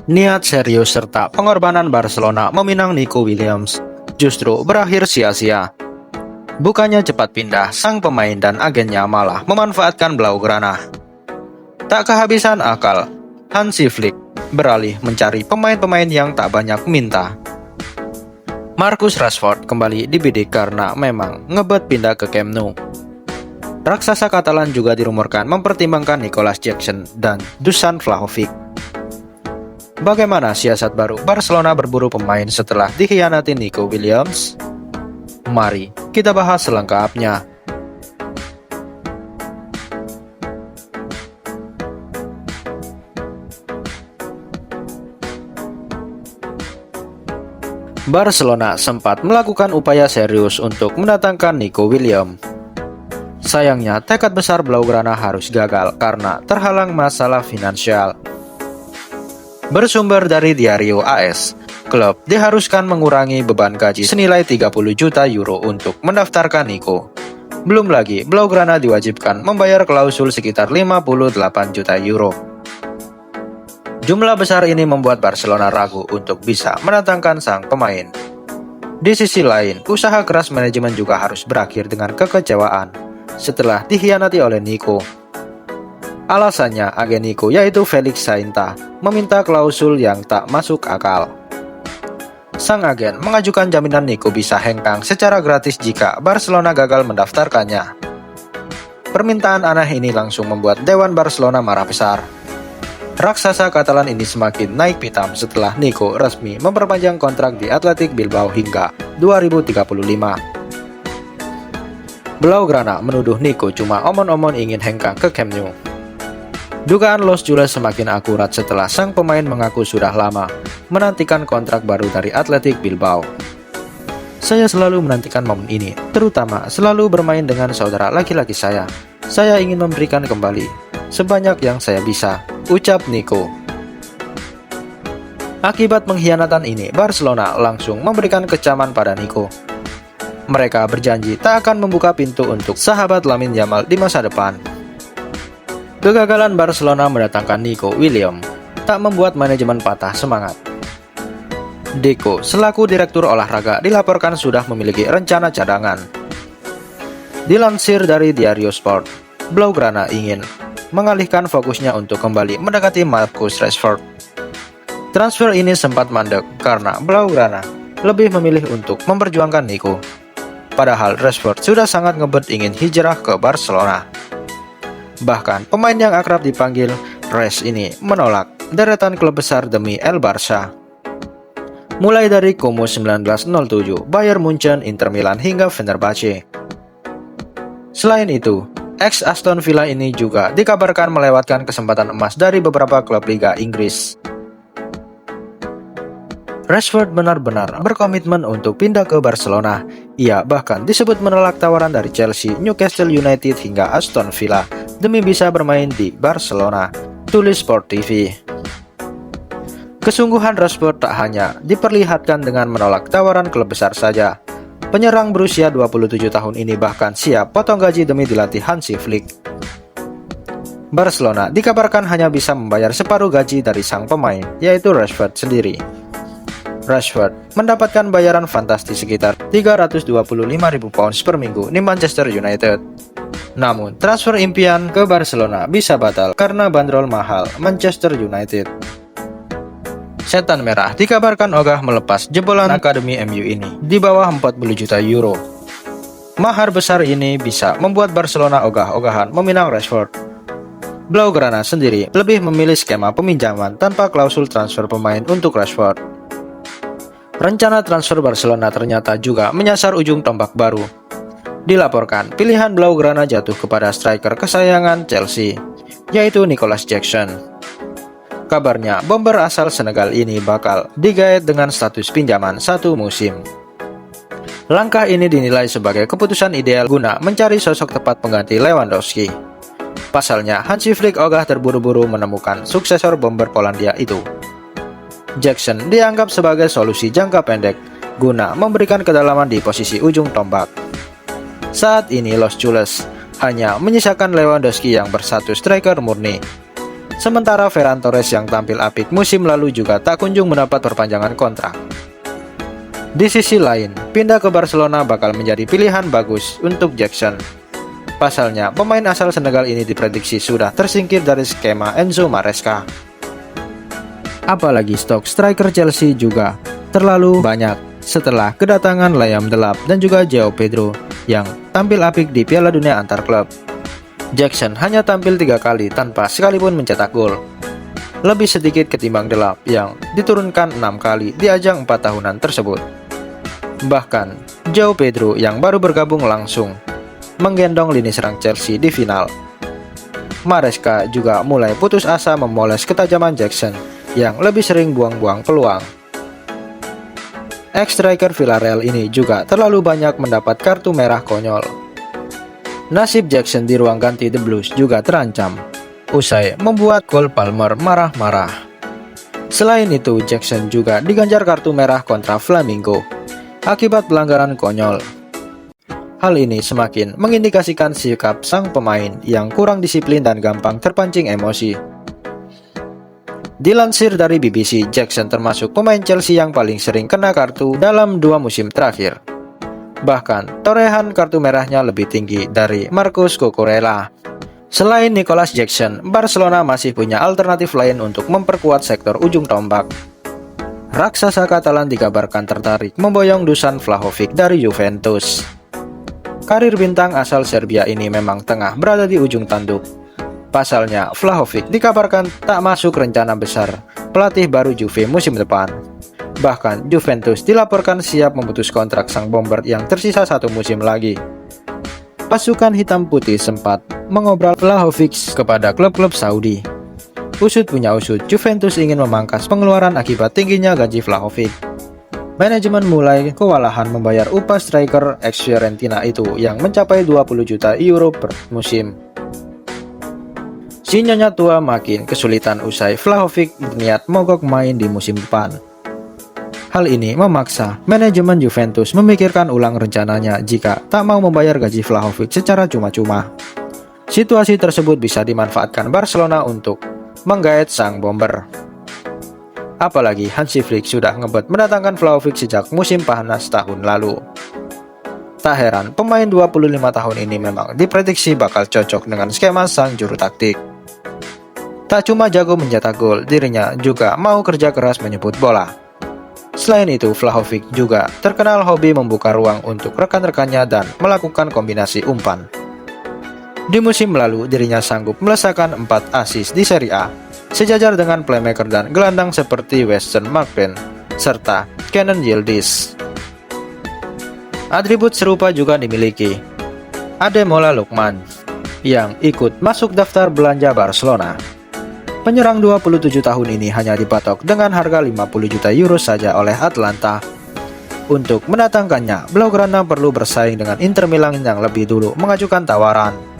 Niat serius serta pengorbanan Barcelona meminang Nico Williams justru berakhir sia-sia. Bukannya cepat pindah, sang pemain dan agennya malah memanfaatkan Blaugrana. Tak kehabisan akal, Hansi Flick beralih mencari pemain-pemain yang tak banyak minta. Marcus Rashford kembali dibidik karena memang ngebet pindah ke Camp Nou. Raksasa Katalan juga dirumorkan mempertimbangkan Nicolas Jackson dan Dusan Vlahovic. Bagaimana siasat baru Barcelona berburu pemain setelah dikhianati Nico Williams? Mari kita bahas selengkapnya. Barcelona sempat melakukan upaya serius untuk mendatangkan Nico Williams. Sayangnya tekad besar Blaugrana harus gagal karena terhalang masalah finansial. Bersumber dari Diario AS, klub diharuskan mengurangi beban gaji senilai 30 juta euro untuk mendaftarkan Nico. Belum lagi, Blaugrana diwajibkan membayar klausul sekitar 58 juta euro. Jumlah besar ini membuat Barcelona ragu untuk bisa mendatangkan sang pemain. Di sisi lain, usaha keras manajemen juga harus berakhir dengan kekecewaan setelah dikhianati oleh Nico. Alasannya, agen Nico yaitu Felix Sainta meminta klausul yang tak masuk akal. Sang agen mengajukan jaminan Nico bisa hengkang secara gratis jika Barcelona gagal mendaftarkannya. Permintaan aneh ini langsung membuat Dewan Barcelona marah besar. Raksasa Katalan ini semakin naik pitam setelah Nico resmi memperpanjang kontrak di Athletic Bilbao hingga 2035. Blaugrana menuduh Nico cuma omon-omon ingin hengkang ke Camp Nou. Dugaan Los Jules semakin akurat setelah sang pemain mengaku sudah lama menantikan kontrak baru dari Athletic Bilbao. Saya selalu menantikan momen ini, terutama selalu bermain dengan saudara laki-laki saya. Saya ingin memberikan kembali sebanyak yang saya bisa, ucap Nico. Akibat pengkhianatan ini, Barcelona langsung memberikan kecaman pada Nico. Mereka berjanji tak akan membuka pintu untuk sahabat Lamine Yamal di masa depan. Kegagalan Barcelona mendatangkan Nico Williams tak membuat manajemen patah semangat. Deco selaku direktur olahraga dilaporkan sudah memiliki rencana cadangan. Dilansir dari Diario Sport, Blaugrana ingin mengalihkan fokusnya untuk kembali mendekati Marcus Rashford. Transfer ini sempat mandek karena Blaugrana lebih memilih untuk memperjuangkan Nico. Padahal Rashford sudah sangat ngebet ingin hijrah ke Barcelona. Bahkan pemain yang akrab dipanggil Res ini menolak deretan klub besar demi El Barça. Mulai dari Como 1907, Bayern Munchen, Inter Milan hingga Fenerbahce. Selain itu, ex Aston Villa ini juga dikabarkan melewatkan kesempatan emas dari beberapa klub Liga Inggris. Rashford benar-benar berkomitmen untuk pindah ke Barcelona. Ia bahkan disebut menolak tawaran dari Chelsea, Newcastle United hingga Aston Villa demi bisa bermain di Barcelona, tulis Sport TV. Kesungguhan Rashford tak hanya diperlihatkan dengan menolak tawaran klub besar saja. Penyerang berusia 27 tahun ini bahkan siap potong gaji demi dilatih Hansi Flick. Barcelona dikabarkan hanya bisa membayar separuh gaji dari sang pemain, yaitu Rashford sendiri. Rashford mendapatkan bayaran fantastis sekitar 325.000 pounds per minggu di Manchester United. Namun, transfer impian ke Barcelona bisa batal karena bandrol mahal Manchester United. Setan Merah dikabarkan ogah melepas jebolan akademi MU ini di bawah 40 juta euro. Mahar besar ini bisa membuat Barcelona ogah-ogahan meminang Rashford. Blaugrana sendiri lebih memilih skema peminjaman tanpa klausul transfer pemain untuk Rashford. Rencana transfer Barcelona ternyata juga menyasar ujung tombak baru. Dilaporkan, pilihan Blaugrana jatuh kepada striker kesayangan Chelsea, yaitu Nicolas Jackson. Kabarnya, bomber asal Senegal ini bakal digait dengan status pinjaman 1 musim. Langkah ini dinilai sebagai keputusan ideal guna mencari sosok tepat pengganti Lewandowski. Pasalnya, Hansi Flick ogah terburu-buru menemukan suksesor bomber Polandia itu. Jackson dianggap sebagai solusi jangka pendek guna memberikan kedalaman di posisi ujung tombak. Saat ini Los Jules hanya menyisakan Lewandowski yang bersatu striker murni. Sementara Ferran Torres yang tampil apik musim lalu juga tak kunjung mendapat perpanjangan kontrak. Di sisi lain, pindah ke Barcelona bakal menjadi pilihan bagus untuk Jackson. Pasalnya, pemain asal Senegal ini diprediksi sudah tersingkir dari skema Enzo Maresca. Apalagi stok striker Chelsea juga terlalu banyak setelah kedatangan Liam Delap dan juga Joao Pedro yang tampil apik di Piala Dunia antar klub. Jackson hanya tampil 3 kali tanpa sekalipun mencetak gol. Lebih sedikit ketimbang Delap yang diturunkan 6 kali di ajang 4 tahunan tersebut. Bahkan, Joao Pedro yang baru bergabung langsung menggendong lini serang Chelsea di final. Maresca juga mulai putus asa memoles ketajaman Jackson yang lebih sering buang-buang peluang. Ex-striker Villarreal ini juga terlalu banyak mendapat kartu merah konyol. Nasib Jackson di ruang ganti The Blues juga terancam usai membuat Cole Palmer marah-marah. Selain itu, Jackson juga diganjar kartu merah kontra Flamengo akibat pelanggaran konyol. Hal ini semakin mengindikasikan sikap sang pemain yang kurang disiplin dan gampang terpancing emosi. Dilansir dari BBC, Jackson termasuk pemain Chelsea yang paling sering kena kartu dalam 2 musim terakhir. Bahkan, torehan kartu merahnya lebih tinggi dari Marcus Cucurella. Selain Nicolas Jackson, Barcelona masih punya alternatif lain untuk memperkuat sektor ujung tombak. Raksasa Katalan dikabarkan tertarik memboyong Dusan Vlahovic dari Juventus. Karir bintang asal Serbia ini memang tengah berada di ujung tanduk. Pasalnya, Vlahovic dikabarkan tak masuk rencana besar pelatih baru Juve musim depan. Bahkan, Juventus dilaporkan siap memutus kontrak sang bomber yang tersisa 1 musim lagi. Pasukan hitam putih sempat mengobrol Vlahovic kepada klub-klub Saudi. Usut punya usut, Juventus ingin memangkas pengeluaran akibat tingginya gaji Vlahovic. Manajemen mulai kewalahan membayar upah striker ex-Fiorentina itu yang mencapai 20 juta euro per musim. Si nyonya tua makin kesulitan usai Vlahovic berniat mogok main di musim depan. Hal ini memaksa manajemen Juventus memikirkan ulang rencananya jika tak mau membayar gaji Vlahovic secara cuma-cuma. Situasi tersebut bisa dimanfaatkan Barcelona untuk menggait sang bomber. Apalagi Hansi Flick sudah ngebet mendatangkan Vlahovic sejak musim panas tahun lalu. Tak heran pemain 25 tahun ini memang diprediksi bakal cocok dengan skema sang juru taktik. Tak cuma jago mencetak gol, dirinya juga mau kerja keras menyebut bola. Selain itu, Vlahovic juga terkenal hobi membuka ruang untuk rekan-rekannya dan melakukan kombinasi umpan. Di musim lalu, dirinya sanggup melesakkan 4 assist di Serie A, sejajar dengan playmaker dan gelandang seperti Weston McKennie serta Kenan Yildiz. Atribut serupa juga dimiliki Ademola Lookman yang ikut masuk daftar belanja Barcelona. Penyerang 27 tahun ini hanya dipatok dengan harga 50 juta euro saja oleh Atlanta. Untuk mendatangkannya, Blaugrana perlu bersaing dengan Inter Milan yang lebih dulu mengajukan tawaran.